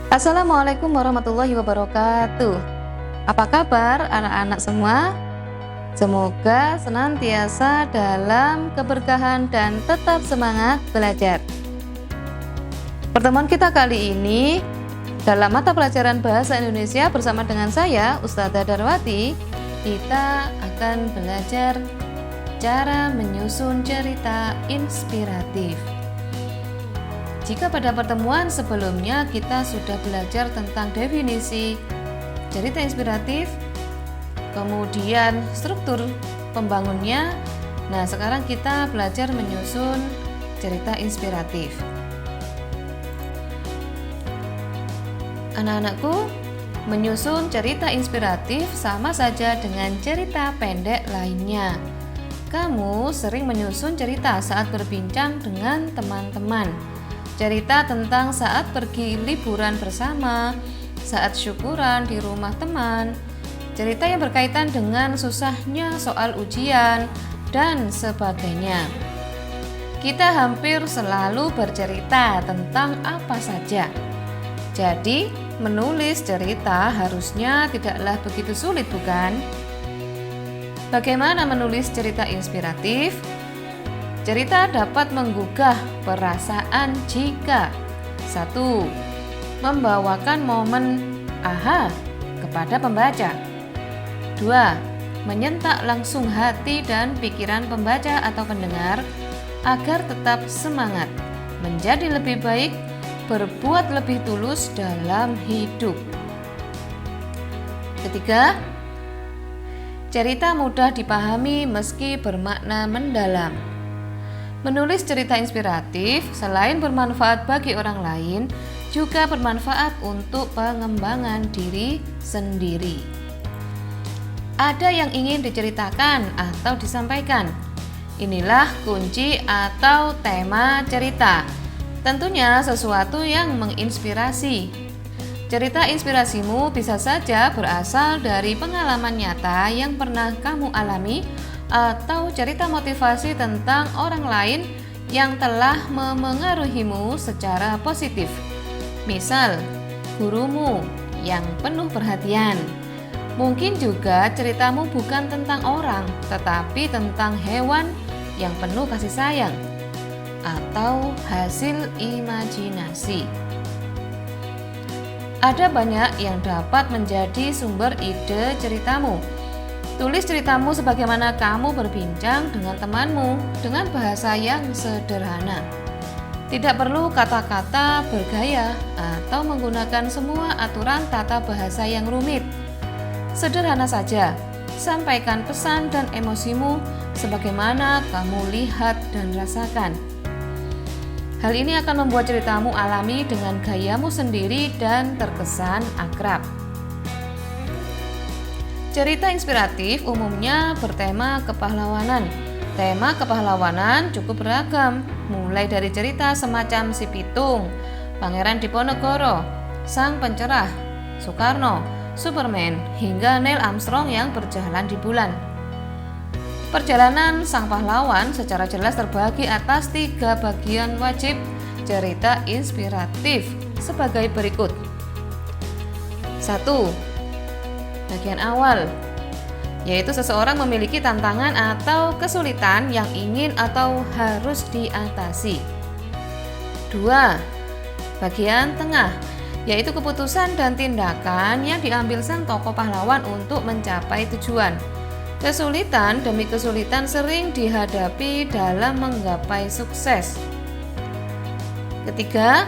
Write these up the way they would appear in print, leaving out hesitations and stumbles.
Assalamualaikum warahmatullahi wabarakatuh. Apa kabar anak-anak semua? Semoga senantiasa dalam keberkahan dan tetap semangat belajar. Pertemuan kita kali ini dalam mata pelajaran Bahasa Indonesia bersama dengan saya, Ustadzah Darwati, kita akan belajar cara menyusun cerita inspiratif. Jika pada pertemuan sebelumnya kita sudah belajar tentang definisi cerita inspiratif, kemudian struktur pembangunnya, nah sekarang kita belajar menyusun cerita inspiratif. Anak-anakku, menyusun cerita inspiratif sama saja dengan cerita pendek lainnya. Kamu sering menyusun cerita saat berbincang dengan teman-teman. Cerita tentang saat pergi liburan bersama, saat syukuran di rumah teman, cerita yang berkaitan dengan susahnya soal ujian, dan sebagainya. Kita hampir selalu bercerita tentang apa saja. Jadi, menulis cerita harusnya tidaklah begitu sulit, bukan? Bagaimana menulis cerita inspiratif? Cerita dapat menggugah perasaan jika 1. Membawakan momen aha kepada pembaca. 2. Menyentak langsung hati dan pikiran pembaca atau pendengar agar tetap semangat, menjadi lebih baik, berbuat lebih tulus dalam hidup. 3. Cerita mudah dipahami meski bermakna mendalam. Menulis cerita inspiratif selain bermanfaat bagi orang lain, juga bermanfaat untuk pengembangan diri sendiri. Ada yang ingin diceritakan atau disampaikan. Inilah kunci atau tema cerita. Tentunya sesuatu yang menginspirasi. Cerita inspirasimu bisa saja berasal dari pengalaman nyata yang pernah kamu alami, atau cerita motivasi tentang orang lain yang telah memengaruhimu secara positif. Misal, gurumu yang penuh perhatian. Mungkin juga ceritamu bukan tentang orang, tetapi tentang hewan yang penuh kasih sayang, atau hasil imajinasi. Ada banyak yang dapat menjadi sumber ide ceritamu. Tulis ceritamu sebagaimana kamu berbincang dengan temanmu dengan bahasa yang sederhana. Tidak perlu kata-kata bergaya atau menggunakan semua aturan tata bahasa yang rumit. Sederhana saja, sampaikan pesan dan emosimu sebagaimana kamu lihat dan rasakan. Hal ini akan membuat ceritamu alami dengan gayamu sendiri dan terkesan akrab. Cerita inspiratif umumnya bertema kepahlawanan. Tema kepahlawanan cukup beragam, mulai dari cerita semacam Si Pitung, Pangeran Diponegoro, Sang Pencerah, Soekarno, Superman, hingga Neil Armstrong yang berjalan di bulan. Perjalanan sang pahlawan secara jelas terbagi atas 3 bagian wajib cerita inspiratif sebagai berikut. 1. Bagian awal, yaitu seseorang memiliki tantangan atau kesulitan yang ingin atau harus diatasi. 2. Bagian tengah, yaitu keputusan dan tindakan yang diambil sang tokoh pahlawan untuk mencapai tujuan. Kesulitan demi kesulitan sering dihadapi dalam menggapai sukses. 3.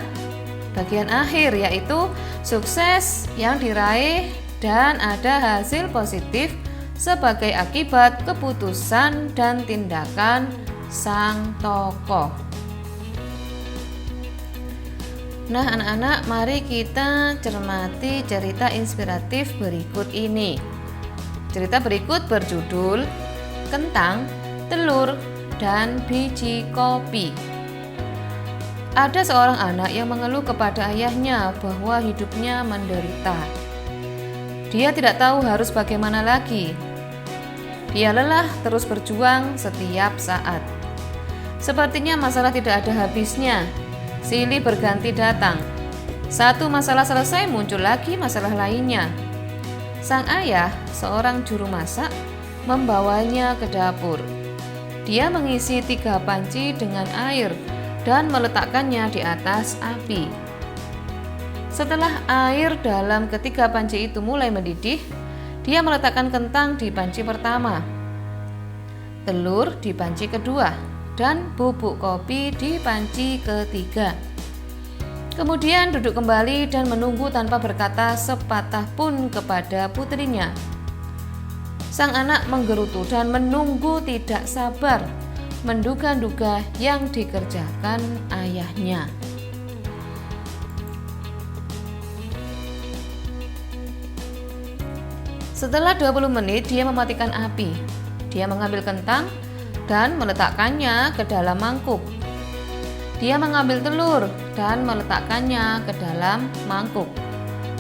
Bagian akhir, yaitu sukses yang diraih dan ada hasil positif sebagai akibat keputusan dan tindakan sang tokoh. Nah anak-anak, mari kita cermati cerita inspiratif berikut ini. Cerita berikut berjudul Kentang, Telur, dan Biji Kopi. Ada seorang anak yang mengeluh kepada ayahnya bahwa hidupnya menderita. Dia tidak tahu harus bagaimana lagi. Dia lelah terus berjuang setiap saat. Sepertinya masalah tidak ada habisnya. Silih berganti datang. Satu masalah selesai, muncul lagi masalah lainnya. Sang ayah, seorang juru masak, membawanya ke dapur. Dia mengisi 3 panci dengan air dan meletakkannya di atas api. Setelah air dalam ketiga panci itu mulai mendidih, dia meletakkan kentang di panci pertama, telur di panci kedua, dan bubuk kopi di panci ketiga. Kemudian duduk kembali dan menunggu tanpa berkata sepatah pun kepada putrinya. Sang anak menggerutu dan menunggu tidak sabar, menduga-duga yang dikerjakan ayahnya. Setelah 20 menit dia mematikan api. Dia mengambil kentang dan meletakkannya ke dalam mangkuk. Dia mengambil telur dan meletakkannya ke dalam mangkuk.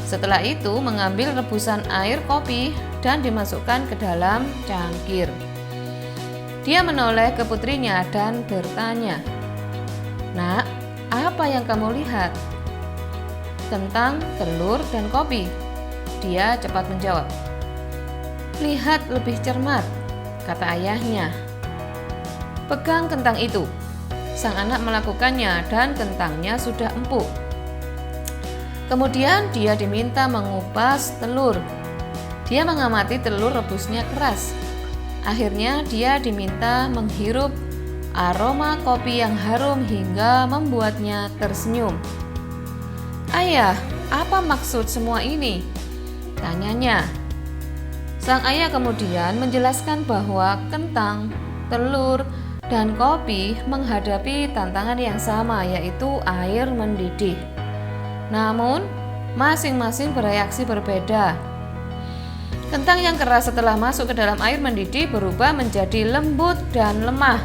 Setelah itu mengambil rebusan air kopi dan dimasukkan ke dalam cangkir. Dia menoleh ke putrinya dan bertanya, "Nak, apa yang kamu lihat?" "Kentang, telur, dan kopi," dia cepat menjawab. "Lihat lebih cermat," kata ayahnya. "Pegang kentang itu." Sang anak melakukannya dan kentangnya sudah empuk. Kemudian dia diminta mengupas telur. Dia mengamati telur rebusnya keras. Akhirnya dia diminta menghirup aroma kopi yang harum hingga membuatnya tersenyum. "Ayah, apa maksud semua ini?" tanyanya. Sang ayah kemudian menjelaskan bahwa kentang, telur, dan kopi menghadapi tantangan yang sama, yaitu air mendidih. Namun, masing-masing bereaksi berbeda. Kentang yang keras setelah masuk ke dalam air mendidih berubah menjadi lembut dan lemah.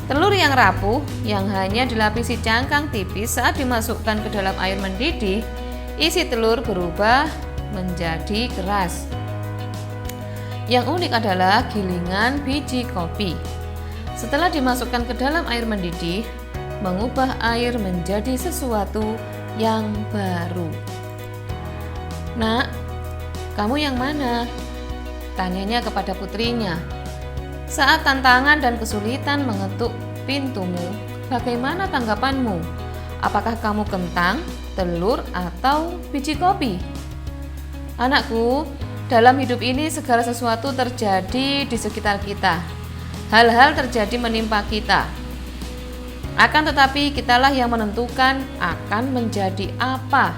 Telur yang rapuh, yang hanya dilapisi cangkang tipis saat dimasukkan ke dalam air mendidih, isi telur berubah menjadi keras. Yang unik adalah gilingan biji kopi. Setelah dimasukkan ke dalam air mendidih, mengubah air menjadi sesuatu yang baru. "Nak, kamu yang mana?" tanyanya kepada putrinya. "Saat tantangan dan kesulitan mengetuk pintumu, bagaimana tanggapanmu? Apakah kamu kentang, telur, atau biji kopi?" "Anakku, dalam hidup ini segala sesuatu terjadi di sekitar kita. Hal-hal terjadi menimpa kita. Akan tetapi kitalah yang menentukan akan menjadi apa,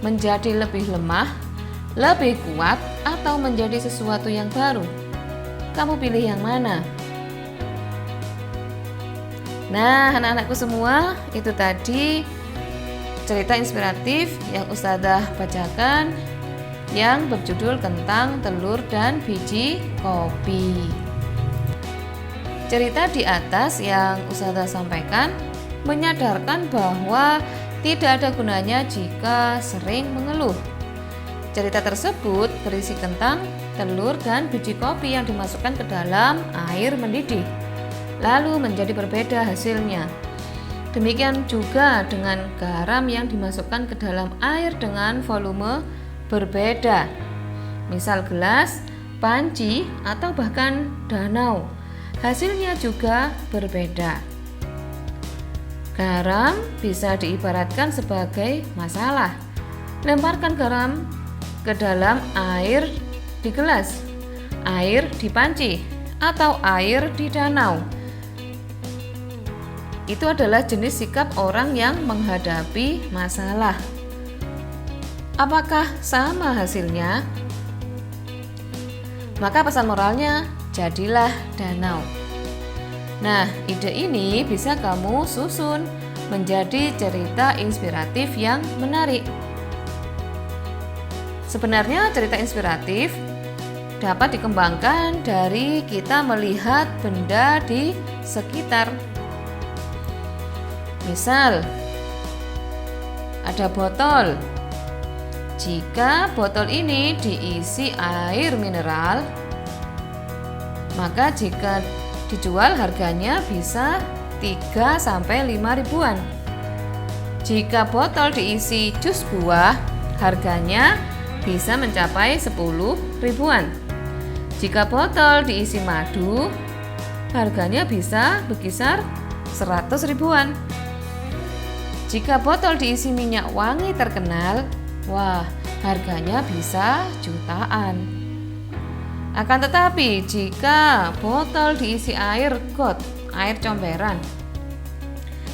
menjadi lebih lemah, lebih kuat, atau menjadi sesuatu yang baru. Kamu pilih yang mana?" Nah, anak-anakku semua, itu tadi cerita inspiratif yang Ustadzah bacakan yang berjudul Kentang, Telur, dan Biji Kopi. Cerita di atas yang Ustadzah sampaikan menyadarkan bahwa tidak ada gunanya jika sering mengeluh. Cerita tersebut berisi kentang, telur, dan biji kopi yang dimasukkan ke dalam air mendidih, lalu menjadi berbeda hasilnya. Demikian juga dengan garam yang dimasukkan ke dalam air dengan volume berbeda. Misal gelas, panci, atau bahkan danau. Hasilnya juga berbeda. Garam bisa diibaratkan sebagai masalah. Lemparkan garam ke dalam air di gelas, air di panci, atau air di danau. Itu adalah jenis sikap orang yang menghadapi masalah. Apakah sama hasilnya? Maka pesan moralnya, jadilah danau. Nah, ide ini bisa kamu susun menjadi cerita inspiratif yang menarik. Sebenarnya cerita inspiratif dapat dikembangkan dari kita melihat benda di sekitar. Misal, ada botol. Jika botol ini diisi air mineral, maka jika dijual harganya bisa 3-5 ribuan. Jika botol diisi jus buah, harganya bisa mencapai 10 ribuan. Jika botol diisi madu, harganya bisa berkisar 100 ribuan. Jika botol diisi minyak wangi terkenal, wah, harganya bisa jutaan. Akan tetapi, jika botol diisi air got, air comberan,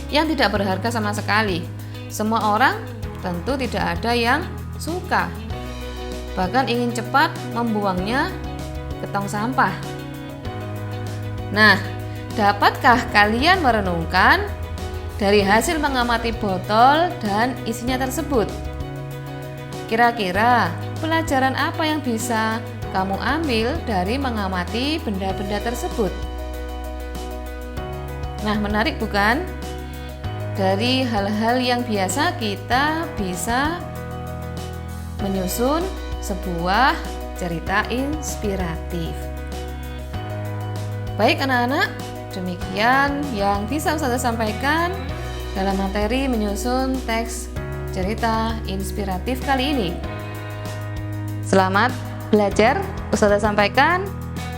yang tidak berharga sama sekali, semua orang tentu tidak ada yang suka, bahkan ingin cepat membuangnya ke tong sampah. Nah, dapatkah kalian merenungkan dari hasil mengamati botol dan isinya tersebut? Kira-kira pelajaran apa yang bisa kamu ambil dari mengamati benda-benda tersebut? Nah, menarik bukan? Dari hal-hal yang biasa kita bisa menyusun sebuah cerita inspiratif. Baik anak-anak, demikian yang bisa Ustazah sampaikan dalam materi menyusun teks cerita inspiratif kali ini. Selamat belajar, Ustazah sampaikan.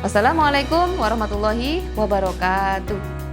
Wassalamualaikum warahmatullahi wabarakatuh.